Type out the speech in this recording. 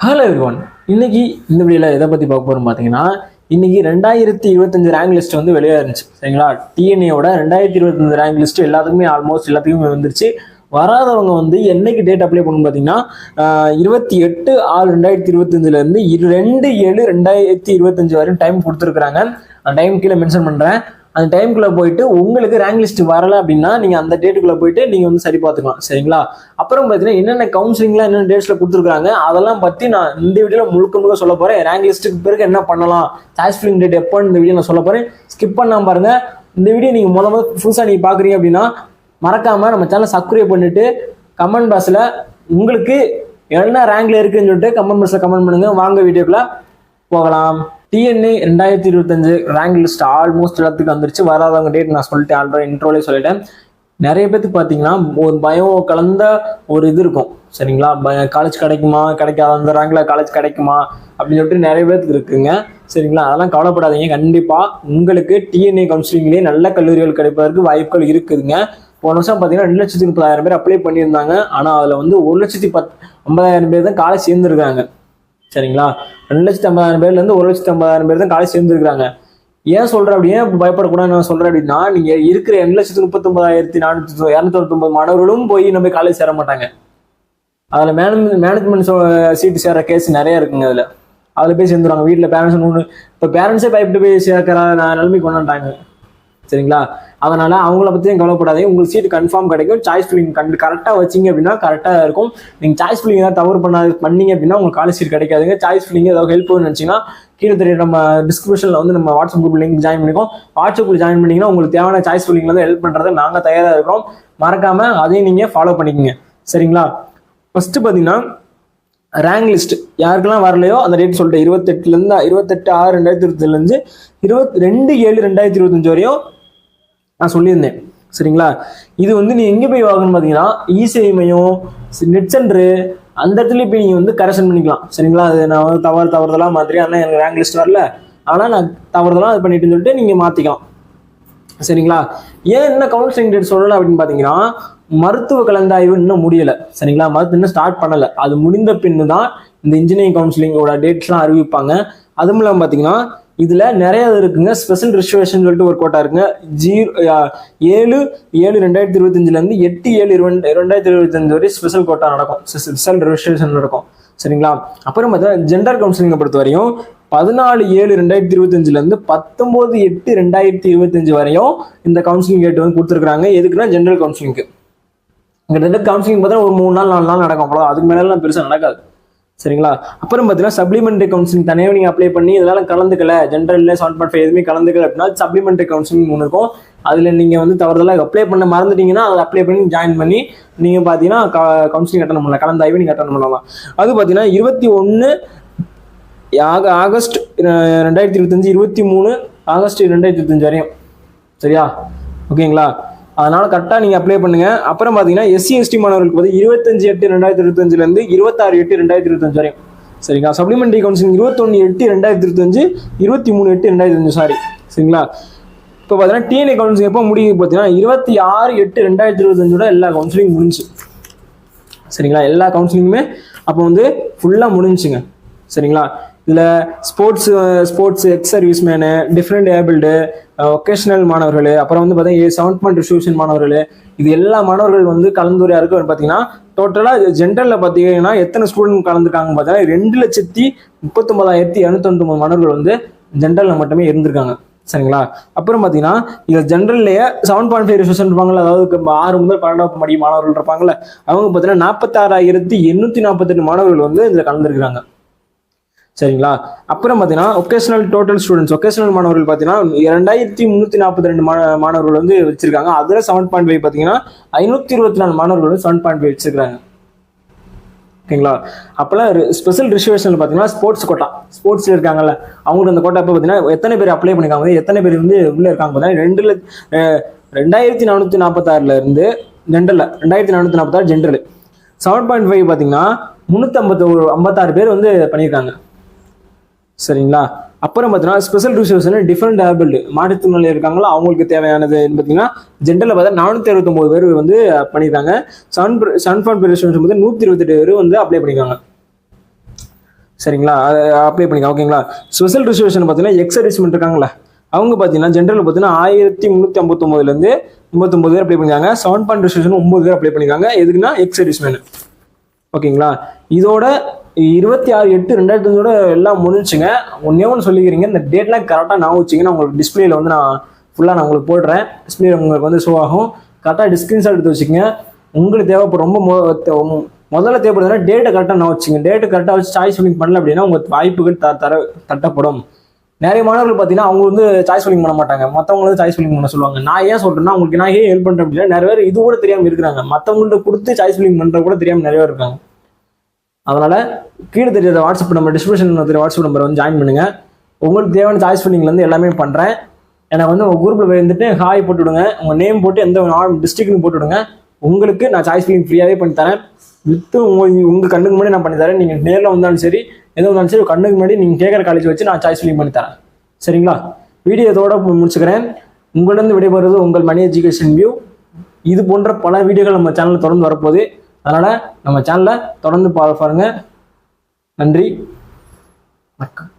Hello everyone. இன்னைக்கு இந்த வீடியோவில் எதை பற்றி பார்க்க போகிறோம் பார்த்தீங்கன்னா, இன்னைக்கு 2025 ரேங்க் லிஸ்ட் வந்து வெளியே இருந்துச்சு. சரிங்களா? டிஎன்ஏயோட 2025 ரேங்க் லிஸ்ட் எல்லாத்துக்குமே ஆல்மோஸ்ட் எல்லாத்துக்குமே வந்துருச்சு. வராதவங்க வந்து என்னைக்கு டேட் அப்ளை பண்ணணும் பார்த்தீங்கன்னா, 28/6/2025 2/7/2025 வரையும் டைம் கொடுத்துருக்குறாங்க. அந்த டைம் கீழே மென்ஷன் பண்ணுறேன். அந்த டைமுக்குள்ளே போயிட்டு உங்களுக்கு ரேங்க் லிஸ்ட் வரலை அப்படின்னா நீங்கள் அந்த டேட்டுக்குள்ளே போயிட்டு நீங்கள் வந்து சரி பார்த்துக்கலாம். சரிங்களா? அப்புறம் பார்த்தீங்கன்னா என்னென்ன கவுன்சிலிங்லாம் என்னென்ன டேட்ஸில் கொடுத்துருக்காங்க அதெல்லாம் பற்றி நான் இந்த வீடியோவில் முழுக்க சொல்ல போகிறேன். ரேங்க் லிஸ்ட்டுக்கு பிறகு என்ன பண்ணலாம், சாய்ஸ் ஃபில்லிங் டேட் எப்போன்னு இந்த வீடியோ நான் சொல்ல போகிறேன். ஸ்கிப் பண்ணாமல் பாருங்கள். இந்த வீடியோ நீங்கள் முதல்ல புதுசாக நீங்கள் பார்க்குறீங்க அப்படின்னா மறக்காமல் நம்ம சேனலை சப்ஸ்கிரைப் பண்ணிவிட்டு கமெண்ட் பாக்ஸில் உங்களுக்கு என்ன ரேங்க்ல இருக்குன்னு சொல்லிட்டு கமெண்ட் பாக்ஸில் கமெண்ட் பண்ணுங்கள். வாங்க வீடியோக்குள்ளே போகலாம். டிஎன்ஏ 2025 ரேங்க் லிஸ்ட் ஆல்மோஸ்ட் எல்லாத்துக்கும் வந்துருச்சு. வராதவங்க டேட் நான் சொல்லிட்டேன், ஆல்ரெடி இன்ட்ரோலே சொல்லிட்டேன். நிறைய பேருக்கு பார்த்தீங்கன்னா ஒரு பயம் கலந்த ஒரு இது இருக்கும். சரிங்களா? காலேஜ் கிடைக்குமா கிடைக்காத, அந்த ரேங்க்ல காலேஜ் கிடைக்குமா அப்படின்னு சொல்லிட்டு நிறைய பேருக்கு இருக்குங்க. சரிங்களா? அதெல்லாம் கவலைப்படாதீங்க. கண்டிப்பாக உங்களுக்கு டிஎன்ஏ கவுன்சிலிங்லேயே நல்ல கல்லூரிகள் கிடைப்பதற்கு வாய்ப்புகள் இருக்குதுங்க. போன வருஷம் பார்த்தீங்கன்னா 2,30,000 பேர் அப்ளை பண்ணியிருந்தாங்க. ஆனால் அதில் வந்து 1,50,000 பேர் தான் காலேஜ் சேர்ந்துருக்காங்க. சரிங்களா? 2,50,000 பேர்லேருந்து 1,50,000 பேர் தான் காலேஜ் சேர்ந்துருக்காங்க. ஏன் சொல்கிறேன் அப்படின்னா பயப்படக்கூடாது நான் சொல்கிறேன் அப்படின்னா, நீங்கள் இருக்கிற 2,39,299 மாணவர்களும் போய் நம்ம காலேஜ் சேர மாட்டாங்க. அதில் மேனேஜ்மெண்ட் சீட்டு சேர்ற கேஸ் நிறைய இருக்குங்க. அதில் போய் சேர்ந்துருவாங்க. வீட்டில் பேரண்ட்ஸ் இப்போ பேரண்ட்ஸே பயப்பட்டு போய் சேர்க்கிற நிலைமைக்கு கொண்டாண்டாங்க. சரிங்களா? அதனால அவங்கள பற்றியும் கவலைப்படாதீங்க. உங்களுக்கு சீட்டு கன்ஃபார்ம் கிடைக்கும். சாய்ஸ் ஃபில்லிங் கரெக்டாக வச்சிங்க அப்படின்னா கரெக்டாக இருக்கும். நீங்கள் சாய்ஸ் ஃபில்லிங் ஏதாவது தவறு பண்ணீங்க அப்படின்னா உங்களுக்கு காலேஜ் சீட் கிடைக்காதுங்க. சாய்ஸ் ஃபில்லிங் ஏதாவது ஹெல்ப் நினச்சிங்கன்னா கீழே தெரிய நம்ம டிஸ்கிரிப்ஷனில் வந்து நம்ம வாட்ஸ்அப் குரூப் லிங்க் ஜாயின் பண்ணிக்கோம். வாட்ஸ்அப் குரூப் ஜாயின் பண்ணிங்கன்னா உங்களுக்கு தேவையான சாய்ஸ் ஃபில்லிங்ல வந்து ஹெல்ப் பண்ணுறது நாங்கள் தயாராக இருக்கிறோம். மறக்காமல் அதையும் நீங்கள் ஃபாலோ பண்ணிக்கோங்க. சரிங்களா? ஃபஸ்ட்டு பார்த்தீங்கன்னா ரேங்க் லிஸ்ட் யாருக்கெல்லாம் வரலையோ அந்த டேட் சொல்லிட்டு 28/6/2025 22/7/2025 வரையும் நான் சொல்லியிருந்தேன். சரிங்களா? இது வந்து நீ எங்கே போய் வாங்கணும்னு பார்த்தீங்கன்னா இசேவை மையம், நெட் சென்டரு அந்த இடத்துல போய் நீங்கள் வந்து கரெக்ஷன் பண்ணிக்கலாம். சரிங்களா? அது நான் வந்து தவறுதலாக மாதிரி ஆனால் எனக்கு ரேங்க் லிஸ்ட் வரல, ஆனால் நான் தவறுதலாக அது பண்ணிட்டுன்னு சொல்லிட்டு நீங்கள் மாற்றிக்கலாம். சரிங்களா? ஏன் என்ன கவுன்சிலிங் டேட் சொல்லலை அப்படின்னு பார்த்தீங்கன்னா, மருத்துவ கலந்தாய்வு இன்னும் முடியலை. சரிங்களா? இன்னும் ஸ்டார்ட் பண்ணலை. அது முடிந்த பின்னு தான் இந்த இன்ஜினியரிங் கவுன்சிலிங்கோட டேட்ஸ்லாம் அறிவிப்பாங்க. அதுவும் இல்லாமல் பார்த்தீங்கன்னா இதில் நிறைய இருக்குங்க. ஸ்பெஷல் ரிசர்வேஷன் சொல்லிட்டு ஒரு கோட்டா இருக்குங்க. 7/7/2025 8/7/2025 வரை ஸ்பெஷல் கோட்டா நடக்கும். ஸ்பெஷல் ரிசர்வேஷன் நடக்கும். சரிங்களா? அப்புறம் பார்த்தீங்கன்னா ஜெண்டர் கவுன்சிலிங்கை பொறுத்த வரையும் 14/7/2025 19/8/2025 வரையும் இந்த கவுன்சிலிங் டேட் வந்து கொடுத்துருக்காங்க. எதுக்குன்னா ஜென்ரல் கவுன்சிலிங்க்கு. கிட்டத்தட்ட கவுன்சிலிங் பார்த்தா ஒரு 3 நாள் 4 நாள் நடக்கும். அவ்வளோ, அதுக்கு மேலாம் பெருசாக நடக்காது. சரிங்களா? அப்புறம் பார்த்தீங்கன்னா சப்ளிமெண்டரி கவுன்சிலிங் தனியாக நீங்கள் அப்ளை பண்ணி இதெல்லாம் கலந்துக்கல, ஜென்ரல் 7.5 எதுவுமே கலந்துக்கல அப்படின்னா சப்ளிமெண்டரி கவுன்சிலிங் ஒன்று இருக்கும். அதில் நீங்கள் வந்து தவறுதலாக அப்ளை பண்ண மறந்துட்டீங்கன்னா அதை அப்ளை பண்ணி ஜாயின் பண்ணி நீங்கள் பார்த்தீங்கன்னா கவுன்சிலிங் அட்டன் பண்ணலாம். கலந்தாய்வு நீங்கள் அட்டன் பண்ணலாம். அது பார்த்தீங்கன்னா 21 ஆகஸ்ட் 2025 23 ஆகஸ்ட் 2025 வரையும். சரியா? ஓகேங்களா? அதனால கரெக்டாக நீங்கள் அப்ளை பண்ணுங்க. அப்புறம் பார்த்தீங்கன்னா SC/ST மாணவர்களுக்கு வந்து 25/8/2025 26/8/2025 வரையும். சரிங்களா? Supplementary counselling 21/8/2025 23/8/2025 sorry. சரிங்களா? இப்போ பார்த்தீங்கன்னா டிஎன்ஏ கவுன்சிலிங் எப்போ முடியுது பார்த்தீங்கன்னா 26/8/2025 எல்லா கவுன்சிலிங் முடிஞ்சு. சரிங்களா? எல்லா கவுன்சிலிங்குமே அப்போ வந்து ஃபுல்லாக முடிஞ்சுங்க. சரிங்களா? இதில் sports ex service menu, different abled, vocational மாணவர்கள், அப்புறம் வந்து பார்த்தீங்கன்னா 7 ரிசர்வேஷன் மாணவர்கள், இது எல்லா மாணவர்கள் வந்து கலந்துரையாருக்கு பார்த்தீங்கன்னா டோட்டலாக ஜென்ரலில் பார்த்தீங்கன்னா எத்தனை ஸ்டூடெண்ட் கலந்துருக்காங்க பார்த்தீங்கன்னா 2,39,299 மாணவர்கள் வந்து ஜென்ரலில் மட்டுமே இருந்திருக்காங்க. சரிங்களா? அப்புறம் பார்த்தீங்கன்னா இதில் ஜென்ரல்லையே 7.5 ரிசர்வேஷன் இருப்பாங்கல்ல, அதாவது 6 முதல் 12 படிக்கும் மாணவர்கள் இருப்பாங்கல்ல, அவங்க பார்த்தீங்கன்னா 46,848 மாணவர்கள் வந்து இதில் கலந்துருக்காங்க. சரிங்களா? அப்புறம் பார்த்தீங்கன்னா ஒகேஷனல் டோட்டல் ஸ்டூடெண்ட்ஸ், ஒகேஷனல் மாணவர்கள் பார்த்தீங்கன்னா 2,342 மாணவர்கள் வந்து வச்சிருக்காங்க. அதில் 7.5 பார்த்தீங்கன்னா 524 மாணவர்கள் வந்து 7.5 வச்சிருக்காங்க. ஓகேங்களா? அப்போல்லாம் ஸ்பெஷல் ரிசர்வேஷன் பார்த்தீங்கன்னா ஸ்போர்ட்ஸ் கோட்டா, ஸ்போர்ட்ஸில் இருக்காங்கல்ல அவங்களுக்கு அந்த கோட்டா இப்போ பார்த்தீங்கன்னா எத்தனை பேர் அப்ளை பண்ணிக்காங்க, எத்தனை பேர் வந்து உள்ளே இருக்காங்க பார்த்தீங்கன்னா 2,446 இருந்து ஜென்ரலில் 2,446 ஜென்ரல் 7.5 பார்த்தீங்கன்னா 356 பேர் வந்து பண்ணியிருக்காங்க. சரிங்களா? அப்புறம் பார்த்தீங்கன்னா ஸ்பெஷல் ரிசர்வேஷன் டிஃப்ரெண்ட் ஏபிள்டு மாற்றுத்திறனாளி இருக்காங்களா அவங்களுக்கு தேவையானது பார்த்தீங்கன்னா ஜென்ரலில் பார்த்தா 469 பேர் வந்து பண்ணியிருக்காங்க. 7.5 ரிசர்வேஷன் வந்து 128 பேர் வந்து அப்ளை பண்ணியிருக்காங்க. சரிங்களா, அதை அப்ளை பண்ணிக்கலாம். ஓகேங்களா. ஸ்பெஷல் ரிசர்வேஷன் பார்த்தீங்கன்னா எக்ஸ் சர்வீஸ்மென் இருக்காங்களா, அவங்க பார்த்தீங்கன்னா ஜென்ரல் பார்த்தீங்கன்னா 1359 59 பேர் அப்ளை பண்ணிருக்காங்க. 7 பாயிண்ட் ரிசர்வேஷன் 9 பேர் அப்ளை பண்ணிருக்காங்க. எதுக்குன்னா எக்ஸ் சர்வீஸ்மேன். ஓகேங்களா. இதோட 26/8/2005 எல்லாம் முடிஞ்சுங்க. ஒன்று சொல்லிக்கிறீங்க, இந்த டேட்லாம் கரெக்டாக நான் வச்சிங்கன்னா உங்களுக்கு டிஸ்பிளேல வந்து நான் ஃபுல்லாக நான் உங்களுக்கு போடுறேன். டிஸ்பிளே உங்களுக்கு வந்து ஷோ ஆகும். கரெக்டாக ஸ்க்ரீன்ஷாட் எடுத்து வச்சுக்கோங்க. உங்களுக்கு தேவைப்படும் ரொம்ப முதல்ல தேவைப்படுதுன்னா டேட்டை கரெக்டாக நான் வச்சுங்க. டேட்டு கரெக்டாக வச்சு சாய்ஸ் ஃபில்லிங் பண்ணல அப்படின்னா உங்களுக்கு வாய்ப்புகள் தட்டப்படும். நிறைய மாணவர்கள் பார்த்தீங்கன்னா அவங்க வந்து சாய்ஸ் ஃபில்லிங் பண்ண மாட்டாங்க, மற்றவங்க வந்து சாய்ஸ் ஃபில்லிங் பண்ண சொல்லுவாங்க. நான் ஏன் சொல்றேன்னா உங்களுக்கு நான் ஏன் ஹெல்ப் பண்ணுறேன் அப்படின்னா நிறைய பேர் இது கூட தெரியாமல் இருக்கிறாங்க. மற்றவங்கள்ட்ட கொடுத்து சாய்ஸ் ஃபில்லிங் பண்ணுறது கூட தெரியாமல் நிறைய பேர் இருக்காங்க. அதனால கீழே தெரியாத வாட்ஸ்அப் நம்பர், டிஸ்கிரிப்ஷன் தெரிய வாட்ஸ்அப் நம்பர் வந்து ஜாயின் பண்ணுங்க. உங்களுக்கு தேவையான சாய்ஸ் ஃபில்லிங்லேருந்து எல்லாமே பண்ணுறேன். எனக்கு வந்து உங்கள் குரூப்பில் வந்துட்டு ஹாய் போட்டு விடுங்க, உங்கள் நேம் போட்டு எந்த டிஸ்ட்ரிக்ட்னு போட்டு விடுங்க. உங்களுக்கு நான் சாய்ஸ் ஃபில்லிங் ஃப்ரீயாகவே பண்ணி தரேன். வித்து உங்கள் கண்ணுக்கு முன்னாடி நான் பண்ணி தரேன். நீங்கள் நேரில் வந்தாலும் சரி எது வந்தாலும் சரி கண்ணுக்கு முன்னாடி நீங்கள் கேட்குற காலேஜ் வச்சு நான் சாய்ஸ் ஃபில்லிங் பண்ணி தரேன். சரிங்களா. வீடியோ இதோட முடிச்சுக்கிறேன். உங்களிடம் விடைபெறுவது உங்கள் மணி எஜுகேஷன் வியூ. இது போன்ற பல வீடியோக்கள் நம்ம சேனலில் தொடர்ந்து வரப்போகுது. அதனால் நம்ம சேனலை தொடர்ந்து பாருங்க. நன்றி, வணக்கம்.